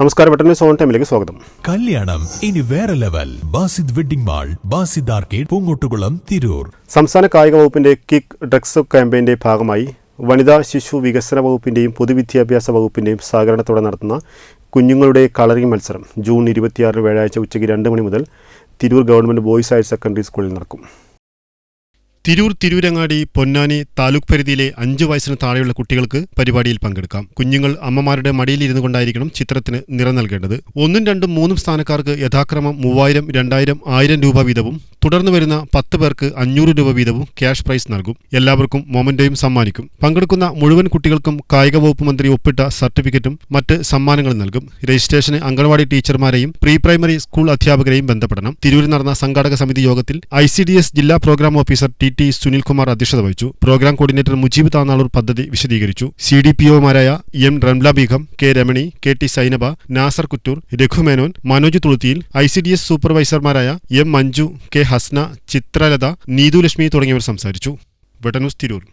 നമസ്കാരം, വെട്ടന്യൂസ് ഓൺ ടൈമിലേക്ക് സ്വാഗതം. കല്യാണം ഇനി വേറെ level. Basid wedding mall, Basid arcade, Poongottukulam, Tirur. സംസ്ഥാന കായിക വകുപ്പിന്റെ കിക്ക് ഡ്രഗ്സ് ക്യാമ്പയിന്റെ ഭാഗമായി വനിതാ ശിശു വികസന വകുപ്പിന്റെയും പൊതുവിദ്യാഭ്യാസ വകുപ്പിന്റെയും സഹകരണത്തോടെ നടത്തുന്ന കുഞ്ഞുങ്ങളുടെ കളറിംഗ് മത്സരം ജൂൺ 26 വ്യാഴാഴ്ച ഉച്ചയ്ക്ക് 2 മണി മുതൽ Tirur government boys higher secondary സ്കൂളിൽ നടക്കും. തിരൂരങ്ങാടി, പൊന്നാനി താലൂക്ക് പരിധിയിലെ 5 വയസ്സിന് താഴെയുള്ള കുട്ടികൾക്ക് പരിപാടിയിൽ പങ്കെടുക്കാം. കുഞ്ഞുങ്ങൾ അമ്മമാരുടെ മടിയിലിരുന്നു കൊണ്ടായിരിക്കണം ചിത്രത്തിന് നിറം നൽകേണ്ടത്. 1, 2, 3 സ്ഥാനക്കാർക്ക് യഥാക്രമം 3000, 2000, 1000 രൂപ വീതവും തുടർന്ന് വരുന്ന 10 പേർക്ക് 500 രൂപ വീതവും ക്യാഷ് പ്രൈസ് നൽകും. എല്ലാവർക്കും മൊമെന്റോയും സമ്മാനിക്കും. പങ്കെടുക്കുന്ന മുഴുവൻ കുട്ടികൾക്കും കായിക വകുപ്പ് മന്ത്രി ഒപ്പിട്ട സർട്ടിഫിക്കറ്റും മറ്റ് സമ്മാനങ്ങളും നൽകും. രജിസ്ട്രേഷന് അംഗൻവാടി ടീച്ചർമാരെയും പ്രീ പ്രൈമറി സ്കൂൾ അധ്യാപകരെയും ബന്ധപ്പെടണം. തിരൂരിൽ നടന്ന സംഘാടക സമിതി യോഗത്തിൽ ICDS ജില്ലാ പ്രോഗ്രാം ഓഫീസർ ടി സുനിൽകുമാർ അധ്യക്ഷത വഹിച്ചു. പ്രോഗ്രാം കോർഡിനേറ്റർ മുജീബ് താന്നാളൂർ പദ്ധതി വിശദീകരിച്ചു. CDPOമാരായ M Ramla Begum, K Ramani, KT Zainaba, Nasar Kuttoor, രഘുമേനോൻ, Manoj തുളുത്തിയിൽ, ICDS സൂപ്പർവൈസർമാരായ M Manju, K Hasna, Chitralada, Neethu Lakshmi തുടങ്ങിയവർ സംസാരിച്ചു. വെട്ടന്യൂസ് തിരൂർ.